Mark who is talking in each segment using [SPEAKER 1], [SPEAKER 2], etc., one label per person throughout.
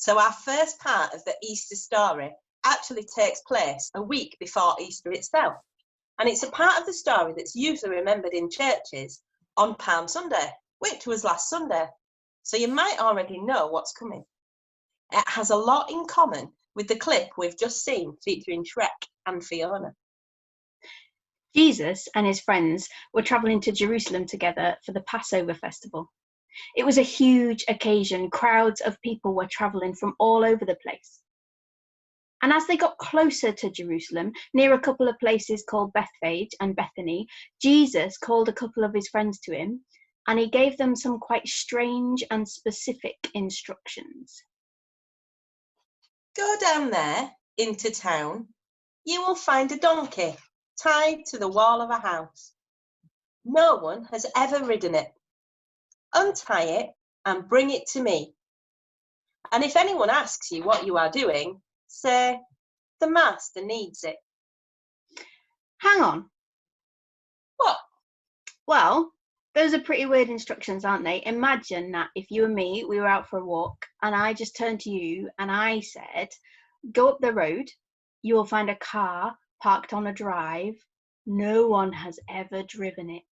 [SPEAKER 1] So our first part of the Easter story actually takes place a week before Easter itself. And it's a part of the story that's usually remembered in churches on Palm Sunday, which was last Sunday. So you might already know what's coming. It has a lot in common with the clip we've just seen featuring Shrek and Fiona.
[SPEAKER 2] Jesus and his friends were travelling to Jerusalem together for the Passover festival. It was a huge occasion. Crowds of people were travelling from all over the place. And as they got closer to Jerusalem, near a couple of places called Bethphage and Bethany, Jesus called a couple of his friends to him, and he gave them some quite strange and specific instructions.
[SPEAKER 1] Go down there into town. You will find a donkey tied to the wall of a house. No one has ever ridden it. Untie it and bring it to me. And if anyone asks you what you are doing, say, the master needs it.
[SPEAKER 2] Hang on.
[SPEAKER 1] What?
[SPEAKER 2] Well, those are pretty weird instructions, aren't they? Imagine that if you and me, we were out for a walk, and I just turned to you and I said, go up the road, you will find a car parked on a drive. No one has ever driven it.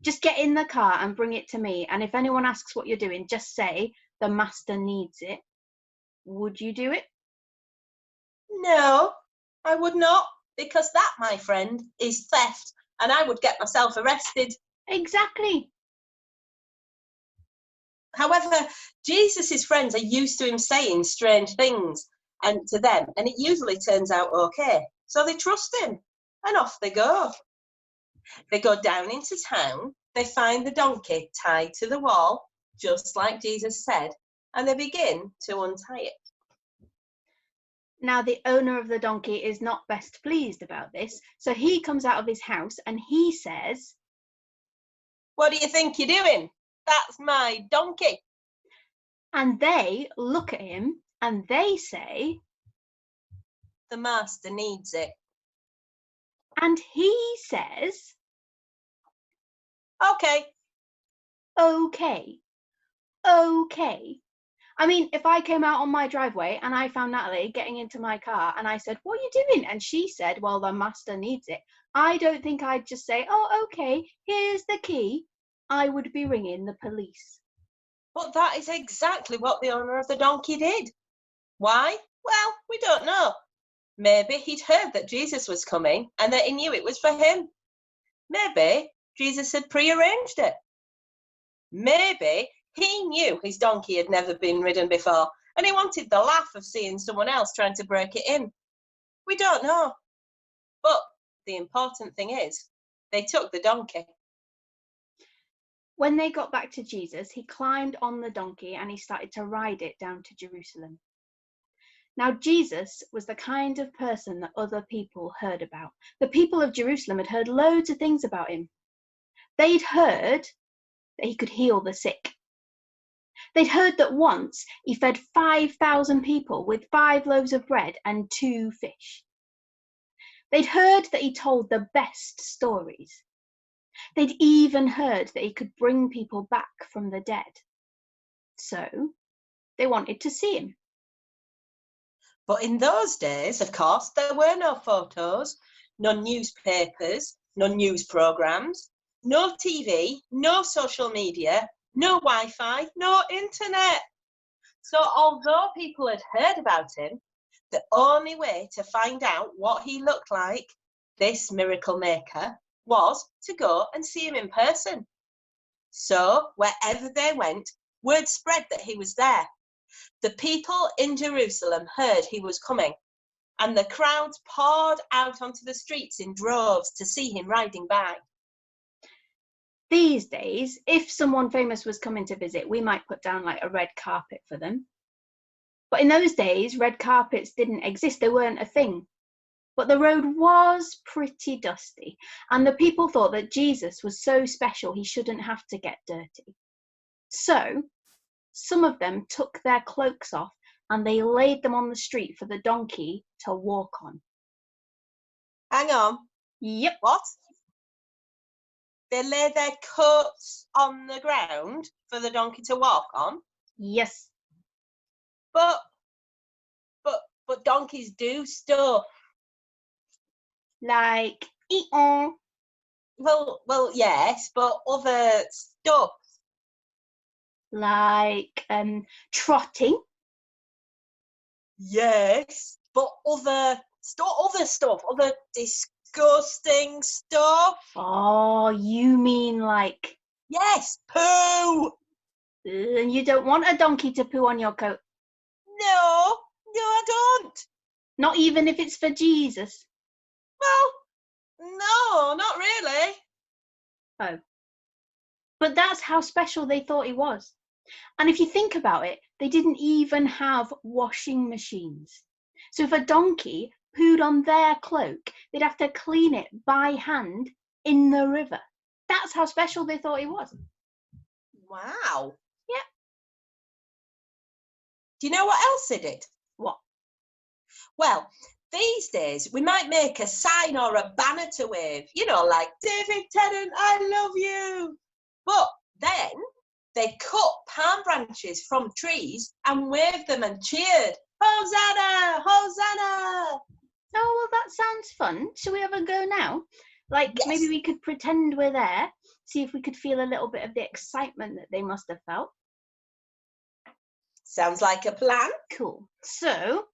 [SPEAKER 2] Just get in the car and bring it to me. And if anyone asks what you're doing, just say, the master needs it. Would you do it?
[SPEAKER 1] No, I would not, because that, my friend, is theft, and I would get myself arrested.
[SPEAKER 2] Exactly.
[SPEAKER 1] However, Jesus' friends are used to him saying strange things and to them, and it usually turns out okay. So they trust him, and off they go. They go down into town, they find the donkey tied to the wall, just like Jesus said, and they begin to untie it.
[SPEAKER 2] Now, the owner of the donkey is not best pleased about this, so he comes out of his house and he says,
[SPEAKER 1] what do you think you're doing? That's my donkey.
[SPEAKER 2] And they look at him and they say,
[SPEAKER 1] the master needs it.
[SPEAKER 2] And he says,
[SPEAKER 1] okay.
[SPEAKER 2] Okay. Okay. I mean, if I came out on my driveway and I found Natalie getting into my car and I said, what are you doing? And she said, well, the master needs it. I don't think I'd just say, oh, okay, here's the key. I would be ringing the police.
[SPEAKER 1] But that is exactly what the owner of the donkey did. Why? Well, we don't know. Maybe he'd heard that Jesus was coming and that he knew it was for him. Maybe Jesus had prearranged it. Maybe he knew his donkey had never been ridden before and he wanted the laugh of seeing someone else trying to break it in. We don't know. But the important thing is, they took the donkey.
[SPEAKER 2] When they got back to Jesus, he climbed on the donkey and he started to ride it down to Jerusalem. Now, Jesus was the kind of person that other people heard about. The people of Jerusalem had heard loads of things about him. They'd heard that he could heal the sick. They'd heard that once he fed 5,000 people with 5 loaves of bread and 2 fish. They'd heard that he told the best stories. They'd even heard that he could bring people back from the dead. So they wanted to see him.
[SPEAKER 1] But in those days, of course, there were no photos, no newspapers, no news programmes, no TV, no social media, no Wi-Fi, no internet. So although people had heard about him, the only way to find out what he looked like, this miracle maker, was to go and see him in person. So wherever they went, word spread that he was there. The people in Jerusalem heard he was coming, and the crowds poured out onto the streets in droves to see him riding by.
[SPEAKER 2] These days, if someone famous was coming to visit, we might put down like a red carpet for them. But in those days, red carpets didn't exist. They weren't a thing. But the road was pretty dusty, and the people thought that Jesus was so special he shouldn't have to get dirty. So some of them took their cloaks off and they laid them on the street for the donkey to walk on.
[SPEAKER 1] Hang on.
[SPEAKER 2] Yep.
[SPEAKER 1] What? They laid their coats on the ground for the donkey to walk on?
[SPEAKER 2] Yes.
[SPEAKER 1] But but donkeys do stuff.
[SPEAKER 2] Like, eat-on.
[SPEAKER 1] Well, yes, but other stuff.
[SPEAKER 2] Like, trotting.
[SPEAKER 1] Yes, but other stuff, other disgusting stuff.
[SPEAKER 2] Oh, you mean like,
[SPEAKER 1] Yes, poo.
[SPEAKER 2] and you don't want a donkey to poo on your coat?
[SPEAKER 1] No, I don't.
[SPEAKER 2] Not even if it's for Jesus?
[SPEAKER 1] Well, no, not really.
[SPEAKER 2] Oh. But that's how special they thought he was. And if you think about it, they didn't even have washing machines. So if a donkey pooed on their cloak, they'd have to clean it by hand in the river. That's how special they thought he was.
[SPEAKER 1] Wow.
[SPEAKER 2] Yeah.
[SPEAKER 1] Do you know what else they did?
[SPEAKER 2] What?
[SPEAKER 1] Well, these days we might make a sign or a banner to wave, like David Tennant, I love you. But then they cut palm branches from trees and waved them and cheered, Hosanna, Hosanna.
[SPEAKER 2] Oh, well, that sounds fun. Shall we have a go now? Like,
[SPEAKER 1] Yes.
[SPEAKER 2] maybe we could pretend we're there, see if we could feel a little bit of the excitement that they must have felt.
[SPEAKER 1] Sounds like a plan.
[SPEAKER 2] Cool. So,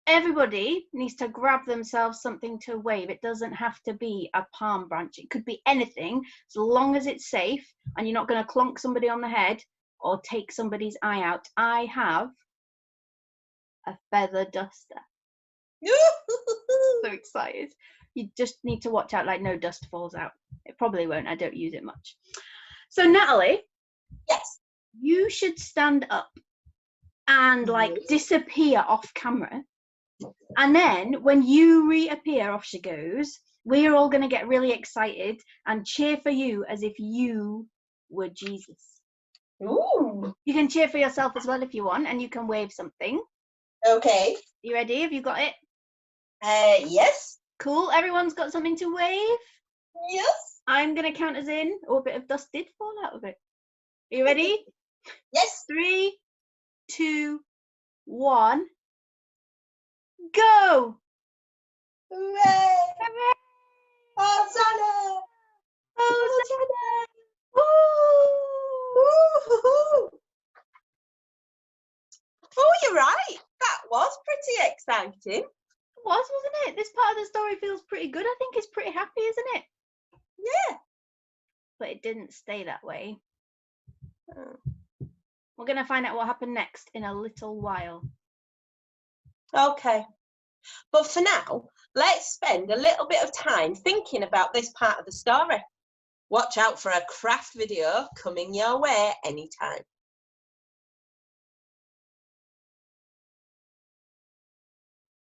[SPEAKER 2] everybody needs to grab themselves something to wave. It doesn't have to be a palm branch. It could be anything, as long as it's safe and you're not going to clonk somebody on the head or take somebody's eye out. I have a feather duster. So excited. You just need to watch out, like no dust falls out. It probably won't. I don't use it much. So, Natalie.
[SPEAKER 1] Yes.
[SPEAKER 2] You should stand up and disappear off camera. And then when you reappear, off she goes. We're all going to get really excited and cheer for you as if you were Jesus.
[SPEAKER 1] Ooh.
[SPEAKER 2] You can cheer for yourself as well if you want, and you can wave something.
[SPEAKER 1] Okay.
[SPEAKER 2] You ready? Have you got it?
[SPEAKER 1] Yes.
[SPEAKER 2] Cool. Everyone's got something to wave?
[SPEAKER 1] Yes.
[SPEAKER 2] I'm going to count us in. Oh, a bit of dust did fall out of it. Are you ready?
[SPEAKER 1] Yes.
[SPEAKER 2] 3, 2, 1. Go!
[SPEAKER 1] Hooray!
[SPEAKER 2] Hooray!
[SPEAKER 1] Hosanna!
[SPEAKER 2] Hosanna!
[SPEAKER 1] Woo! Oh, you're right. That was pretty exciting.
[SPEAKER 2] It was, wasn't it? This part of the story feels pretty good. I think it's pretty happy, isn't it?
[SPEAKER 1] Yeah.
[SPEAKER 2] But it didn't stay that way. We're going to find out what happened next in a little while.
[SPEAKER 1] Okay. But for now, let's spend a little bit of time thinking about this part of the story. Watch out for a craft video coming your way anytime.